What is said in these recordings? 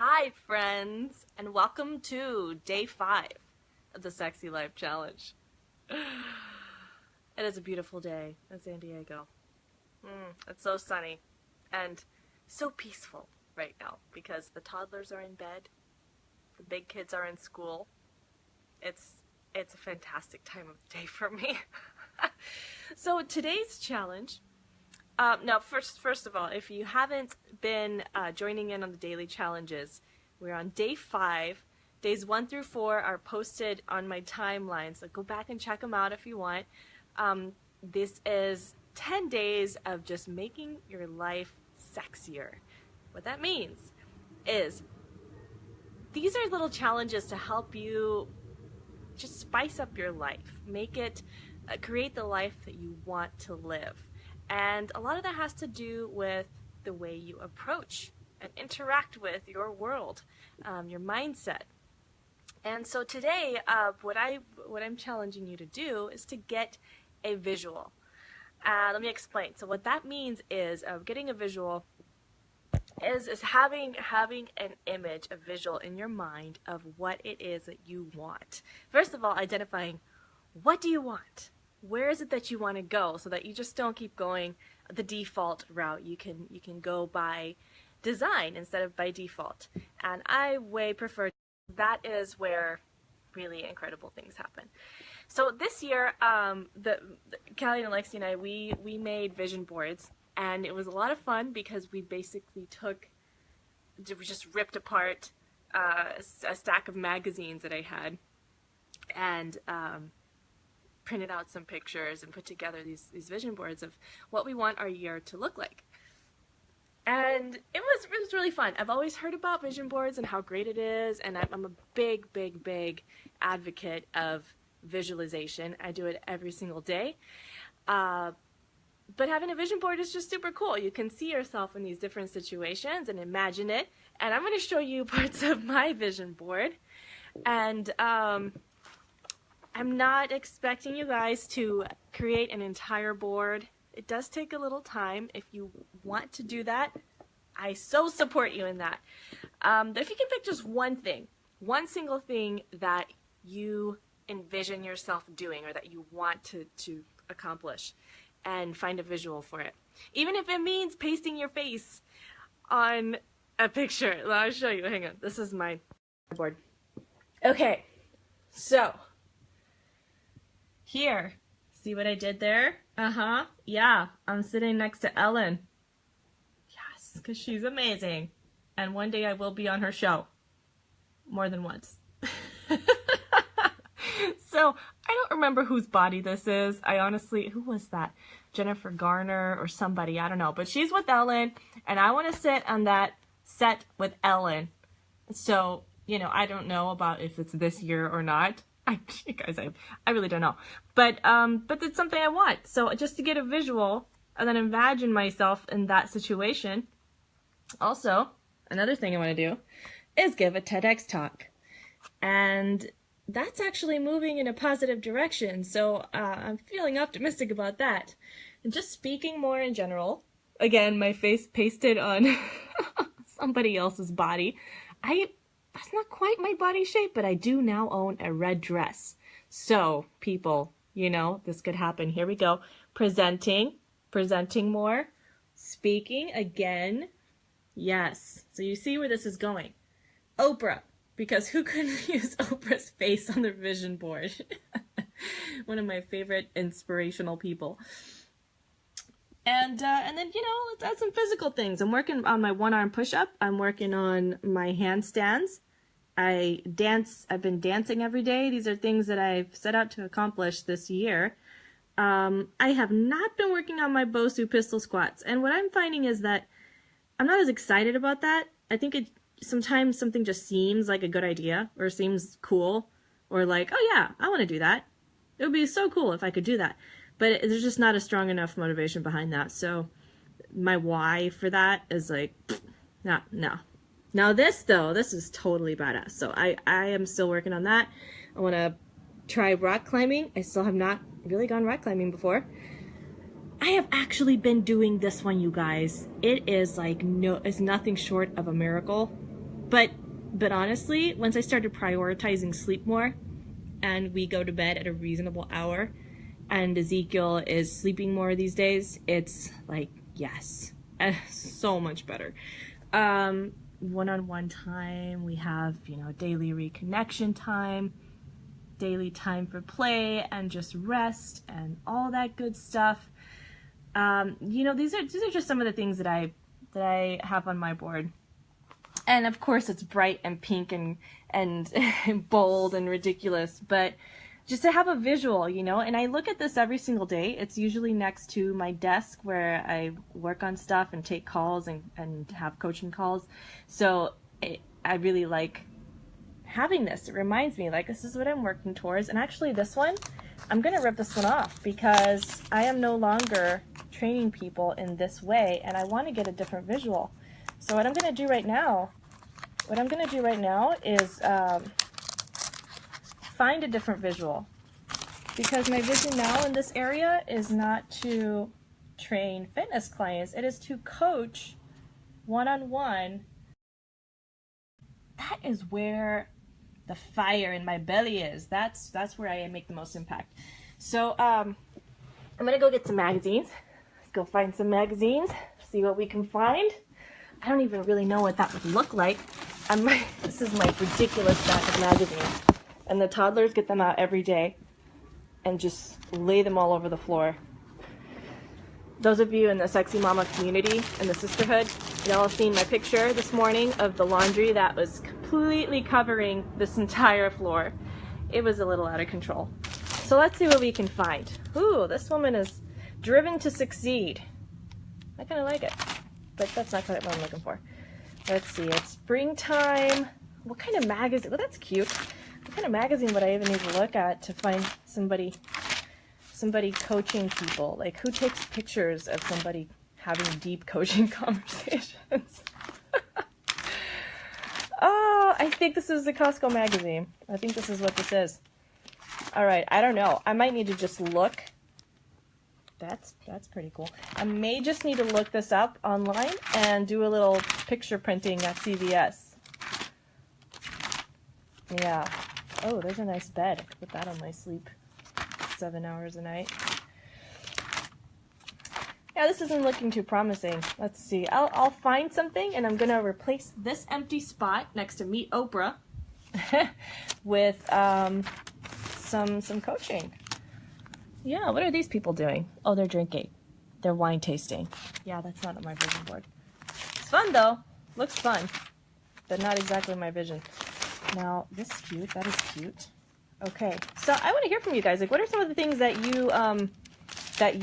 Hi, friends, and welcome to day 5 of the Sexy Life Challenge. It is a beautiful day in San Diego. It's so sunny and so peaceful right now because the toddlers are in bed, the big kids are in school. It's a fantastic time of the day for me. So today's challenge. Now, first of all, if you haven't been joining in on the daily challenges, we're on day 5. Days 1 through 4 are posted on my timeline, so go back and check them out if you want. This is 10 days of just making your life sexier. What that means is these are little challenges to help you just spice up your life, make it, create the life that you want to live. And a lot of that has to do with the way you approach and interact with your world, your mindset. And so today, what I'm challenging you to do is to get a visual. Let me explain. So what that means is getting a visual is having an image, a visual in your mind of what it is that you want. First of all, identifying what do you want? Where is it that you want to go so that you just don't keep going the default route. You can go by design instead of by default. And I way prefer that is where really incredible things happen. So this year, Callie and Alexi and I, we made vision boards, and it was a lot of fun because we basically just ripped apart a stack of magazines that I had and printed out some pictures and put together these vision boards of what we want our year to look like. And it was really fun. I've always heard about vision boards and how great it is, and I'm a big advocate of visualization. I do it every single day. But having a vision board is just super cool. You can see yourself in these different situations and imagine it. And I'm going to show you parts of my vision board. And I'm not expecting you guys to create an entire board. It does take a little time. If you want to do that, I so support you in that. But if you can pick just one thing, one single thing that you envision yourself doing or that you want to accomplish, and find a visual for it. Even if it means pasting your face on a picture. I'll show you. Hang on. This is my board. Okay, so here, see what I did there? Yeah, I'm sitting next to Ellen. Yes, because she's amazing. And one day I will be on her show. More than once. So, I don't remember whose body this is. I honestly, who was that? Jennifer Garner or somebody, I don't know. But she's with Ellen, and I want to sit on that set with Ellen. So, I don't know about if it's this year or not. I really don't know. But it's something I want. So just to get a visual and then imagine myself in that situation. Also, another thing I want to do is give a TEDx talk. And that's actually moving in a positive direction. So I'm feeling optimistic about that. And just speaking more in general. Again, my face pasted on somebody else's body. That's not quite my body shape, but I do now own a red dress. So, people, this could happen. Here we go. Presenting more. Speaking again. Yes. So you see where this is going. Oprah, because who couldn't use Oprah's face on their vision board? One of my favorite inspirational people. And then, let's add some physical things. I'm working on my one-arm push-up. I'm working on my handstands. I've been dancing every day. These are things that I've set out to accomplish this year. I have not been working on my Bosu pistol squats. And what I'm finding is that I'm not as excited about that. I think sometimes something just seems like a good idea or seems cool or like, oh yeah, I want to do that. It would be so cool if I could do that. But there's just not a strong enough motivation behind that. So my why for that is like, no. Now this is totally badass. So I am still working on that. I want to try rock climbing. I still have not really gone rock climbing before. I have actually been doing this one, you guys. It is like it's nothing short of a miracle. But honestly, once I started prioritizing sleep more, and we go to bed at a reasonable hour, and Ezekiel is sleeping more these days, it's like, yes, so much better. One-on-one time, we have, daily reconnection time, daily time for play and just rest and all that good stuff. These are just some of the things that I have on my board. And of course it's bright and pink and bold and ridiculous, but just to have a visual, and I look at this every single day. It's usually next to my desk where I work on stuff and take calls and have coaching calls. So I really like having this. It reminds me, like, this is what I'm working towards. And actually this one, I'm going to rip this one off because I am no longer training people in this way, and I want to get a different visual. So what I'm going to do right now is find a different visual, because my vision now in this area is not to train fitness clients. It is to coach one-on-one. That is where the fire in my belly is. That's where I make the most impact. So I'm gonna go get some magazines. Let's go find some magazines, see what we can find. I don't even really know what that would look like. This is my ridiculous stack of magazines. And the toddlers get them out every day and just lay them all over the floor. Those of you in the Sexy Mama community and the sisterhood, y'all have seen my picture this morning of the laundry that was completely covering this entire floor. It was a little out of control. So let's see what we can find. Ooh, this woman is driven to succeed. I kind of like it, but that's not quite what I'm looking for. Let's see, it's springtime. What kind of magazine? Well, that's cute. What kind of magazine would I even need to look at to find somebody coaching people? Like, who takes pictures of somebody having deep coaching conversations? Oh, I think this is the Costco magazine. I think this is what this is. All right, I don't know. I might need to just look. That's pretty cool. I may just need to look this up online and do a little picture printing at CVS. Yeah. Oh, there's a nice bed. I could put that on my sleep 7 hours a night. Yeah, this isn't looking too promising. Let's see. I'll find something, and I'm going to replace this empty spot next to Meet Oprah with some coaching. Yeah, what are these people doing? Oh, they're drinking. They're wine tasting. Yeah, that's not on my vision board. It's fun, though. Looks fun, but not exactly my vision. Now, this is cute. That is cute. Okay, so I want to hear from you guys. Like, what are some of the things that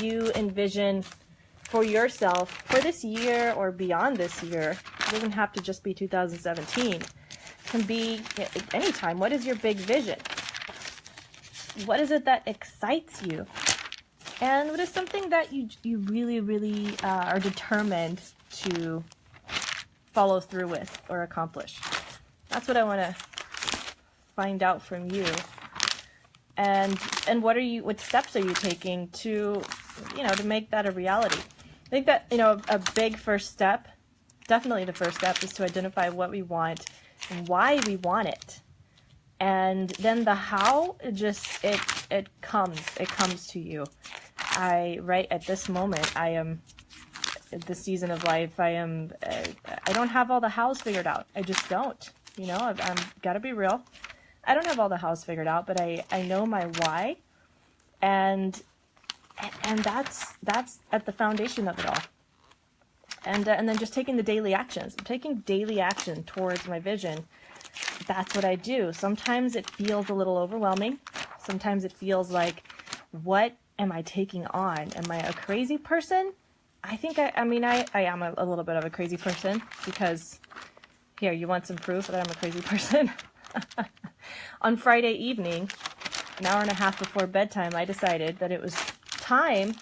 you envision for yourself for this year or beyond this year? It doesn't have to just be 2017. It can be any time. What is your big vision? What is it that excites you? And what is something that you really, really are determined to follow through with or accomplish? That's what I want to find out from you. And what steps are you taking to make that a reality? I think that, a big first step, definitely the first step, is to identify what we want and why we want it. And then the how, it comes to you. Right at this moment, I am, at this season of life, I don't have all the hows figured out. I just don't, I'm gotta be real. I don't have all the hows figured out, but I know my why. And that's at the foundation of it all. And then just taking the daily actions. I'm taking daily action towards my vision. That's what I do. Sometimes it feels a little overwhelming. Sometimes it feels like, what am I taking on? Am I a crazy person? I think I am a little bit of a crazy person, because here, you want some proof that I'm a crazy person? On Friday evening, an hour and a half before bedtime, I decided that it was time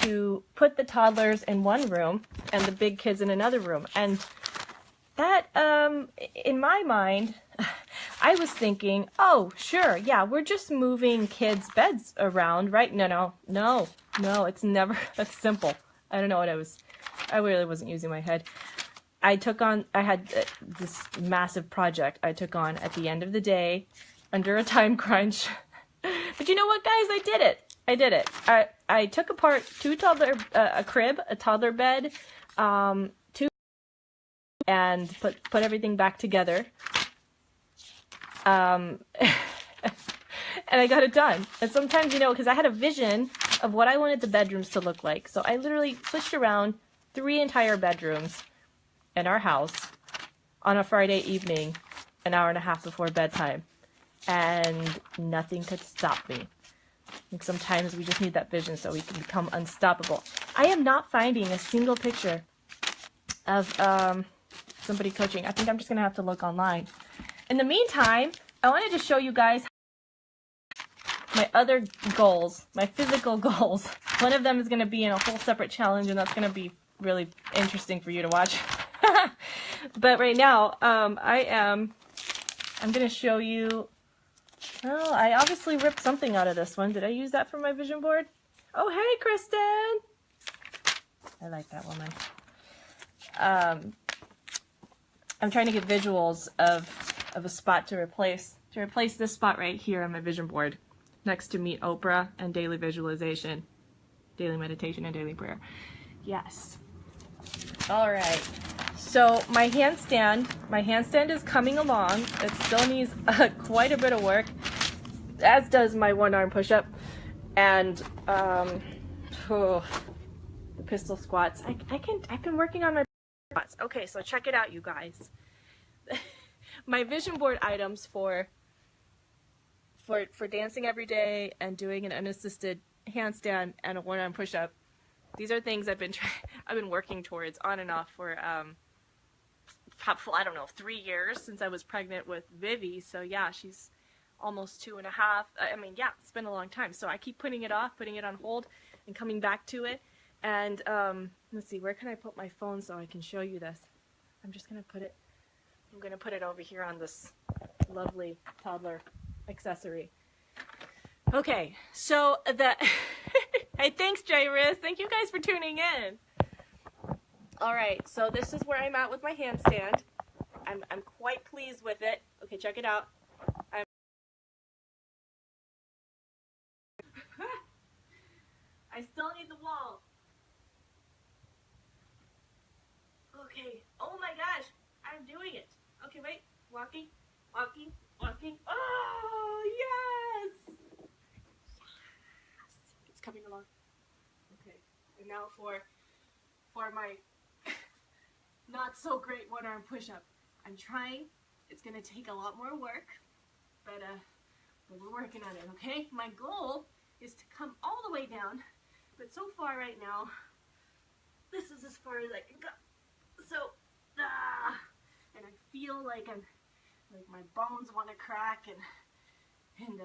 to put the toddlers in one room and the big kids in another room. And that, in my mind, I was thinking, oh, sure, yeah, we're just moving kids' beds around, right? No, it's never that simple. I don't know what I really wasn't using my head. I had this massive project I took on at the end of the day under a time crunch. But you know what, guys? I did it. I took apart a crib, a toddler bed, and put everything back together. And I got it done. And sometimes, because I had a vision of what I wanted the bedrooms to look like. So I literally switched around 3 entire bedrooms in our house on a Friday evening, an hour and a half before bedtime. And nothing could stop me. Like sometimes we just need that vision so we can become unstoppable. I am not finding a single picture of somebody coaching. I think I'm just going to have to look online. In the meantime, I wanted to show you guys my other goals, my physical goals. One of them is going to be in a whole separate challenge, and that's going to be really interesting for you to watch. But right now, I'm going to show you. Oh, I obviously ripped something out of this one. Did I use that for my vision board? Oh, hey, Kristen. I like that woman. I'm trying to get visuals of a spot to replace this spot right here on my vision board next to Meet Oprah and Daily Visualization, Daily Meditation, and Daily Prayer. Yes. All right. So my handstand is coming along. It still needs quite a bit of work, as does my one-arm push-up and the pistol squats. I've been working on my squats. Okay, so check it out, you guys. My vision board items for dancing every day and doing an unassisted handstand and a one-arm push-up. These are things I've been working towards on and off for I don't know, 3 years since I was pregnant with Vivi. So yeah, she's almost 2.5. I mean, yeah, it's been a long time. So I keep putting it off, putting it on hold, and coming back to it. And let's see, where can I put my phone so I can show you this? I'm gonna put it over here on this lovely toddler accessory. Okay, so hey, thanks, Jairus. Thank you guys for tuning in. All right, so this is where I'm at with my handstand. I'm quite pleased with it. Okay, check it out. I still need the wall. Okay. Oh my gosh, I'm doing it. Okay, wait. Walking. Oh, yes! Yes! It's coming along. Okay. And now for my not so great one-arm push-up. I'm trying. It's going to take a lot more work, but we're working on it, okay? My goal is to come all the way down, but so far right now, this is as far as I can go. So, and I feel like my bones want to crack, and some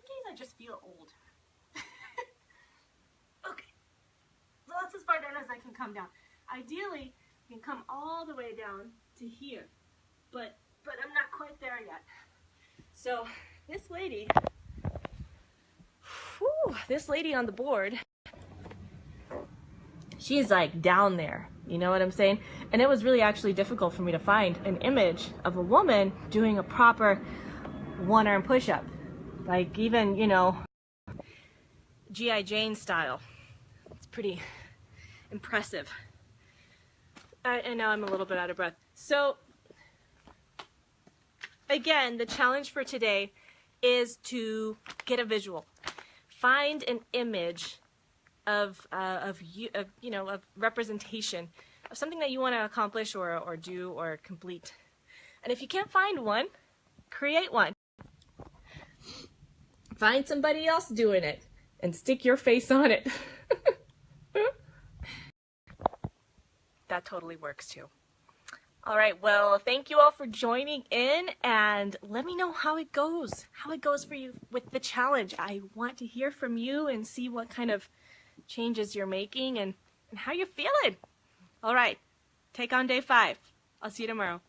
days I just feel old. Okay, so that's as far down as I can come down. Ideally, I can come all the way down to here, but I'm not quite there yet. So this lady on the board, she's like down there, you know what I'm saying? And it was really actually difficult for me to find an image of a woman doing a proper one-arm push-up, like even, G.I. Jane style. It's pretty impressive. And now I'm a little bit out of breath. So again, the challenge for today is to get a visual. Find an image of representation of something that you want to accomplish or do or complete. And if you can't find one, create one. Find somebody else doing it and stick your face on it. That totally works too. All right, well, thank you all for joining in, and let me know how it goes for you with the challenge. I want to hear from you and see what kind of changes you're making and how you're feeling. All right, take on day 5. I'll see you tomorrow.